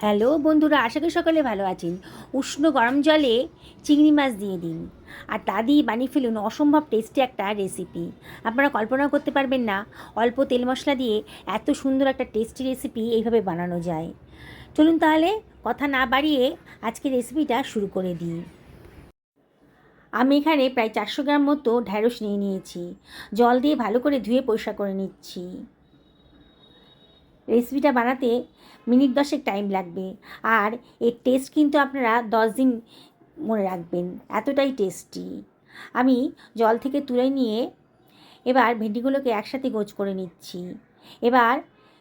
Hello বন্ধুরা, আশা করি সকলে ভালো আছেন। উষ্ণ গরম জলে চিংড়ি মাছ দিয়ে দিন, আর তা দিয়ে বানিয়ে ফেলুন অসম্ভব টেস্টি একটা রেসিপি। আপনারা কল্পনাও করতে পারবেন না অল্প তেল মশলা দিয়ে এত সুন্দর একটা টেস্টি রেসিপি এইভাবে বানানো যায়। চলুন তাহলে কথা না বাড়িয়ে আজকে রেসিপিটা শুরু করে দিই। আমি এখানে প্রায় 400 গ্রাম মতো ঢ্যাঁড়স নিয়ে নিয়েছি। জল দিয়ে ভালো করে ধুয়ে পরিষ্কার করে নিচ্ছি। রেসিপিটা বানাতে মিনিট 10 টাইম লাগবে, আর এর টেস্ট কিন্তু আপনারা 10 দিন মনে রাখবেন, এতটাই টেস্টি। আমি জল থেকে তুলে নিয়ে এবার ভেন্ডিগুলোকে একসাথে গোছ করে নিচ্ছি। এবার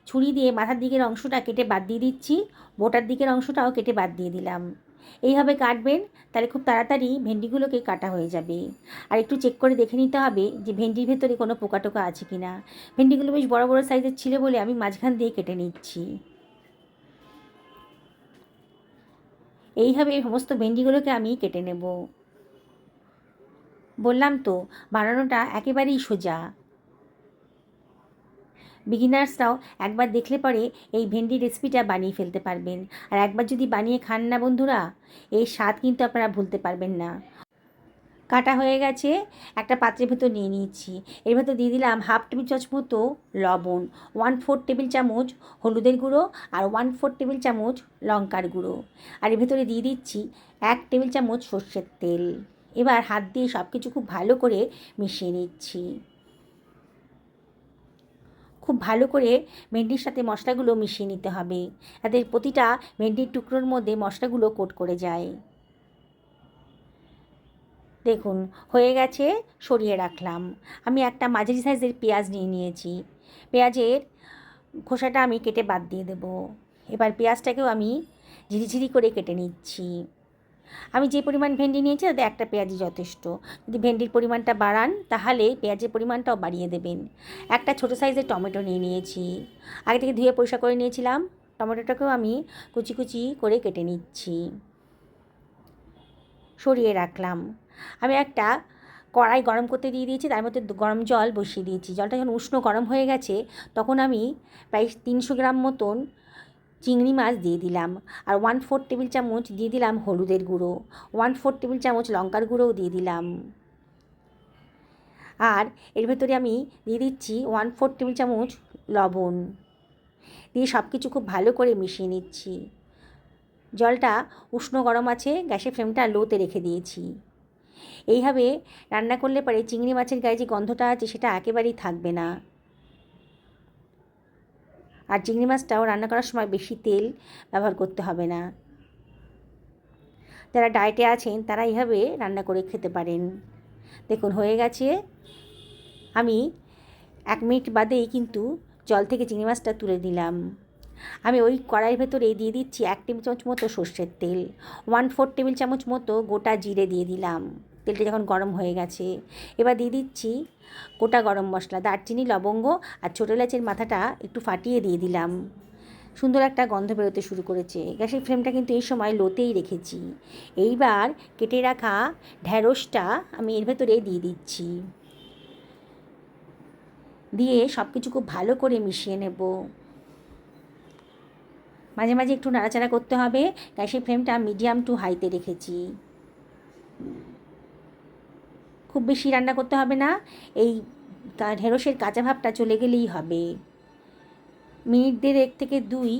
ছুরি দিয়ে মাথার দিকের অংশটা কেটে বাদ দিয়ে দিচ্ছি, বোটার দিকের অংশটাও কেটে বাদ দিয়ে দিলাম। এইভাবে কাটবেন, তাহলে খুব তাড়াতাড়ি ভেন্ডিগুলোকে কাটা হয়ে যাবে। আর একটু চেক করে দেখে নিতে হবে যে ভেন্ডির ভেতরে কোনো পোকা টোকা আছে কি না। ভেন্ডিগুলো বেশ বড় বড় সাইজের ছিল বলে আমি মাঝখান দিয়ে কেটে নিচ্ছি। এইভাবে সমস্ত ভেন্ডিগুলোকে আমি কেটে নেব। বললাম তো, বানানোটা একেবারেই সোজা। বিগিনার্সরাও একবার দেখলে পরে এই ভেন্ডি রেসিপিটা বানিয়ে ফেলতে পারবেন। আর একবার যদি বানিয়ে খান না বন্ধুরা, এই স্বাদ কিন্তু আপনারা ভুলতে পারবেন না। কাটা হয়ে গেছে, একটা পাত্রের ভেতর নিয়ে নিয়েছি। এর ভেতর দিয়ে দিলাম হাফ টেবিল চামচ মতো লবণ, 1/4 টেবিল চামচ হলুদের গুঁড়ো, আর 1/4 টেবিল চামচ লঙ্কার গুঁড়ো। আর এর ভেতরে দিয়ে দিচ্ছি 1 টেবিল চামচ সর্ষের তেল। এবার হাত দিয়ে সব কিছু খুব ভালো করে মিশিয়ে নিচ্ছি। খুব ভালো করে ভেন্ডির সাথে মশলাগুলো মিশিয়ে নিতে হবে, যাতে প্রতিটা ভেন্ডির টুকরোর মধ্যে মশলাগুলো কোট করে যায়। দেখুন হয়ে গেছে, সরিয়ে রাখলাম। আমি একটা মাঝারি সাইজের পেঁয়াজ নিয়ে নিয়েছি। পেঁয়াজের খোসাটা আমি কেটে বাদ দিয়ে দেব। এবার পেঁয়াজটাকেও আমি ঝিরিঝিরি করে কেটে নিচ্ছি। আমি যে পরিমাণ ভেন্ডি নিয়েছি তাতে একটা পেঁয়াজই যথেষ্ট। যদি ভেন্ডির পরিমাণটা বাড়ান তাহলে পেঁয়াজের পরিমাণটাও বাড়িয়ে দেবেন। একটা ছোটো সাইজের টমেটো নিয়ে নিয়েছি, আগে থেকে ধুয়ে পরিষ্কার করে নিয়েছিলাম। টমেটোটাকেও আমি কুচি কুচি করে কেটে নিচ্ছি, সরিয়ে রাখলাম। আমি একটা কড়াই গরম করতে দিয়ে দিয়েছি, তার মধ্যে গরম জল বসিয়ে দিয়েছি। জলটা যখন উষ্ণ গরম হয়ে গেছে তখন আমি প্রায় 300 গ্রাম মতন চিংড়ি মাছ দিয়ে দিলাম, আর 1/4 টেবিল চামচ দিয়ে দিলাম হলুদের গুঁড়ো, 1/4 টেবিল চামচ লঙ্কার গুঁড়োও দিয়ে দিলাম। আর এর ভেতরে আমি দিয়ে দিচ্ছি 1/4 টেবিল চামচ লবণ। দিয়ে সব কিছু খুব ভালো করে মিশিয়ে নিচ্ছি। জলটা উষ্ণ গরম আছে, গ্যাসের ফ্লেমটা লোতে রেখে দিয়েছি। এইভাবে রান্না করলে পরে চিংড়ি মাছের গায়ে যে গন্ধটা আছে সেটা একেবারেই থাকবে না। আর চিংড়ি মাছটাও রান্না করার সময় বেশি তেল ব্যবহার করতে হবে না। যারা ডায়েটে আছেন তারা এইভাবে রান্না করে খেতে পারেন। দেখুন হয়ে গেছে। আমি 1 মিনিট বাদেই কিন্তু জল থেকে চিংড়ি মাছটা তুলে দিলাম। আমি ওই কড়াইয়ের ভেতরে দিয়ে দিচ্ছি 1 টেবিল চামচ মতো সর্ষের তেল, 1/4 টেবিল চামচ মতো গোটা জিরে দিয়ে দিলাম। তেলটা যখন গরম হয়ে গেছে এবার দিয়ে দিচ্ছি গোটা গরম মশলা, দারচিনি, লবঙ্গ আর ছোটো এলাচের মাথাটা একটু ফাটিয়ে দিয়ে দিলাম। সুন্দর একটা গন্ধ বেরোতে শুরু করেছে। গ্যাসের ফ্লেমটা কিন্তু এই সময় লোতেই রেখেছি। এইবার কেটে রাখা ঢ্যাঁড়সটা আমি এর ভেতরে দিয়ে দিচ্ছি, দিয়ে সব কিছু খুব ভালো করে মিশিয়ে নেব। মাঝে মাঝে একটু নাড়াচাড়া করতে হবে। গ্যাসের ফ্লেমটা মিডিয়াম টু হাইতে রেখেছি। খুব বেশি রান্না করতে হবে না, এই ঢেঁড়সের কাঁচা ভাবটা চলে গেলেই হবে। মিনিট 1.5 থেকে 2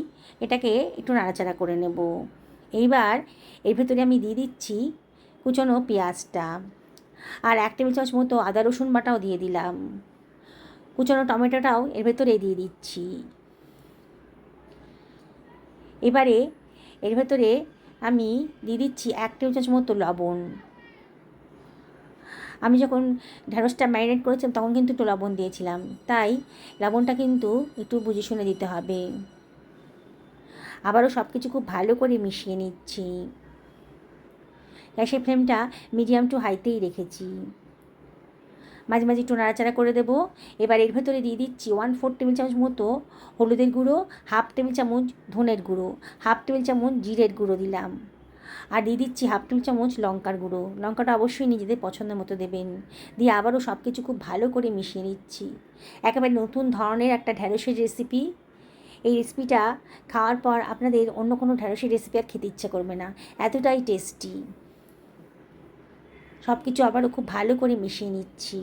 এটাকে একটু নাড়াচাড়া করে নেব। এইবার এর ভেতরে আমি দিয়ে দিচ্ছি কুচনো পেঁয়াজটা, আর 1 টেবিল চামচ মতো আদা রসুন বাটাও দিয়ে দিলাম। কুচনো টমেটোটাও এর ভেতরে দিয়ে দিচ্ছি। এবারে এর ভেতরে আমি দিয়ে দিচ্ছি 1 টেবিল চামচ মতো লবণ। আমি যখন ঢ্যাঁড়সটা ম্যারিনেট করেছিলাম তখন কিন্তু একটু লবণ দিয়েছিলাম, তাই লবণটা কিন্তু একটু বুঝে শুনে দিতে হবে। আবারও সব কিছু খুব ভালো করে মিশিয়ে নিচ্ছি। গ্যাসের ফ্লেমটা মিডিয়াম টু হাইতেই রেখেছি। মাঝে মাঝে একটু নাড়াচাড়া করে দেবো। এবার এর ভেতরে দিয়ে দিচ্ছি 1/4 টেবিল চামচ মতো হলুদের গুঁড়ো, হাফ টেবিল চামচ ধনের গুঁড়ো, হাফ টেবিল চামচ জিরের গুঁড়ো দিলাম, আর দিয়ে দিচ্ছি হাফ টেবিল চামচ লঙ্কার গুঁড়ো। লঙ্কাটা অবশ্যই নিজেদের পছন্দ মতো দেবেন। দিয়ে আবারও সব কিছু খুব ভালো করে মিশিয়ে নিচ্ছি। একেবারে নতুন ধরনের একটা ঢ্যাঁড়সের রেসিপি। এই রেসিপিটা খাওয়ার পর আপনাদের অন্য কোনো ঢ্যাঁড়সের রেসিপি আর খেতে ইচ্ছা করবে না, এতটাই টেস্টি। সব কিছু আবারও খুব ভালো করে মিশিয়ে নিচ্ছি।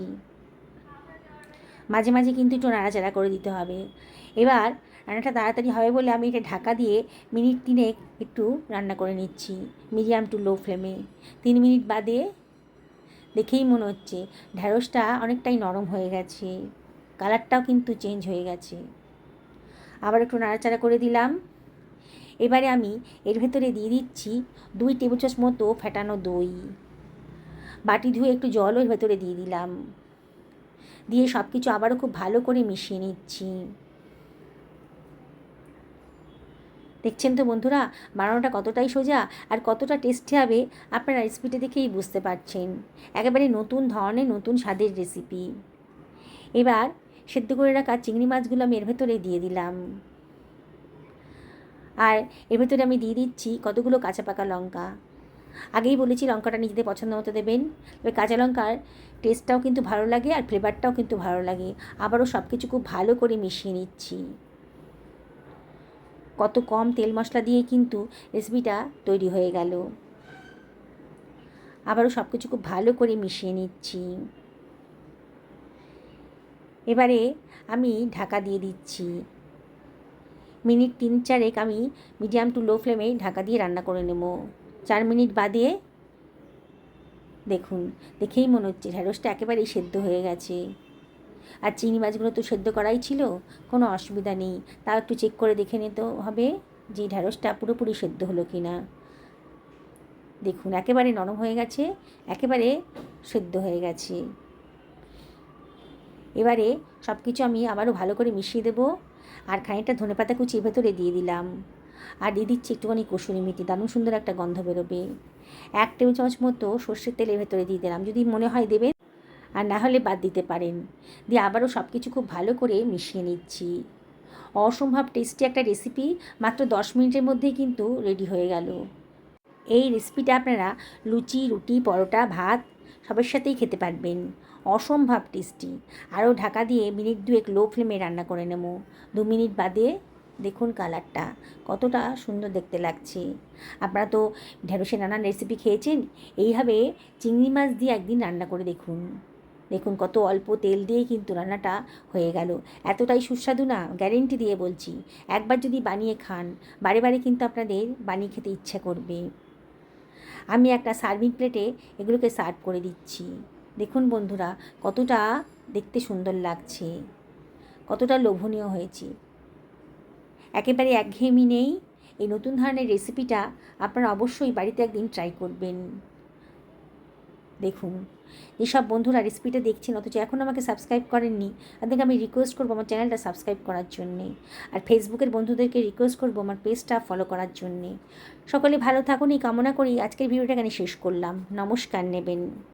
মাঝে মাঝে কিন্তু একটু নাড়াচাড়া করে দিতে হবে। এবার রান্নাটা তাড়াতাড়ি হবে বলে আমি এটা ঢাকা দিয়ে মিনিট 3 একটু রান্না করে নিচ্ছি, মিডিয়াম টু লো ফ্লেমে। 3 মিনিট বাদে দেখেই মনে হচ্ছে ঢ্যাঁড়সটা অনেকটাই নরম হয়ে গেছে, কালারটাও কিন্তু চেঞ্জ হয়ে গেছে। আবার একটু নাড়াচাড়া করে দিলাম। এবারে আমি এর ভেতরে দিয়ে দিচ্ছি 2 টেবিল চামচ মতো ফেটানো দই। বাটি ধুয়ে একটু জলও এর ভেতরে দিয়ে দিলাম। দিয়ে সব কিছু আবারও খুব ভালো করে মিশিয়ে নিচ্ছি। দেখছেন তো বন্ধুরা, বানানোটা কতটাই সোজা আর কতটা টেস্টি হবে আপনারা রেসিপিটা দেখেই বুঝতে পারছেন। একেবারে নতুন ধরনের, নতুন স্বাদের রেসিপি। এবার সেদ্ধ করে রাখা চিংড়ি মাছগুলো আমি এর ভেতরে দিয়ে দিলাম। আর এর ভেতরে আমি দিয়ে দিচ্ছি কতগুলো কাঁচা পাকা লঙ্কা। আগেই বলেছি লঙ্কাটা নিজেদের পছন্দ মতো দেবেন। তবে কাঁচা লঙ্কার টেস্টটাও কিন্তু ভালো লাগে আর ফ্লেভারটাও কিন্তু ভালো লাগে। আবারও সব কিছু খুব ভালো করে মিশিয়ে নিচ্ছি। কত কম তেল মশলা দিয়েই কিন্তু রেসিপিটা তৈরি হয়ে গেল। আবারও সব কিছু খুব ভালো করে মিশিয়ে নিচ্ছি। এবারে আমি ঢাকা দিয়ে দিচ্ছি। মিনিট 3-4 আমি মিডিয়াম টু লো ফ্লেমে ঢাকা দিয়ে রান্না করে নেব। 4 মিনিট বাদে দেখুন, দেখেই মনে হচ্ছে ঢ্যাঁড়সটা একেবারেই সেদ্ধ হয়ে গেছে। আর চিংড়ি মাছগুলো তো সেদ্ধ করাই ছিল, কোনো অসুবিধা নেই। তাও একটু চেক করে দেখে নিতে হবে যে ঢ্যাঁড়সটা পুরোপুরি সেদ্ধ হলো কি না। দেখুন একেবারে নরম হয়ে গেছে, একেবারে সেদ্ধ হয়ে গেছে। এবারে সব কিছু আমি আবারও ভালো করে মিশিয়ে দেবো। আর খানিকটা ধনেপাতা কুচি ভেতরে দিয়ে দিলাম। আর দিয়ে দিচ্ছি একটুখানি কসুরি মেথি, দারুণ সুন্দর একটা গন্ধ বেরোবে। 1 টেবিল চামচ মতো সর্ষের তেলের ভেতরে দিয়ে দিলাম, যদি মনে হয় দেবেন, আর না হলে বাদ দিতে পারেন। দিয়ে আবারও সব কিছু খুব ভালো করে মিশিয়ে নিচ্ছি। অসম্ভব টেস্টি একটা রেসিপি মাত্র 10 মিনিটের মধ্যেই কিন্তু রেডি হয়ে গেল। এই রেসিপিটা আপনারা লুচি, রুটি, পরোটা, ভাত সবের সাথেই খেতে পারবেন। অসম্ভব টেস্টি। আরও ঢাকা দিয়ে মিনিট 2 লো ফ্লেমে রান্না করে নেব। 2 মিনিট বাদে দেখুন কালারটা কতটা সুন্দর দেখতে লাগছে। আপনারা তো ঢেঁড়সের নানান রেসিপি খেয়েছেন, এইভাবে চিংড়ি মাছ দিয়ে একদিন রান্না করে দেখুন। দেখুন কত অল্প তেল দিয়েই কিন্তু রান্নাটা হয়ে গেল। এতটাই সুস্বাদু না, গ্যারেন্টি দিয়ে বলছি। একবার যদি বানিয়ে খান, বারে বারে কিন্তু আপনাদের বানিয়ে খেতে ইচ্ছা করবে। আমি একটা সার্ভিং প্লেটে এগুলোকে সার্ভ করে দিচ্ছি। দেখুন বন্ধুরা কতটা দেখতে সুন্দর লাগছে, কতটা লোভনীয় হয়েছে। একেবারে একঘেয়েমি নেই। এই নতুন ধরনের রেসিপিটা আপনারা অবশ্যই বাড়িতে একদিন ট্রাই করবেন। দেখুন যেসব বন্ধুরা রেসিপিটা দেখছেন অথচ এখন আমাকে সাবস্ক্রাইব করেননি, তাদেরকে আমি রিকোয়েস্ট করবো আমার চ্যানেলটা সাবস্ক্রাইব করার জন্যে। আর ফেসবুকের বন্ধুদেরকে রিকোয়েস্ট করবো আমার পেজটা ফলো করার জন্যে। সকলে ভালো থাকুন এই কামনা করি আজকের ভিডিওটা এখানে শেষ করলাম। নমস্কার নেবেন।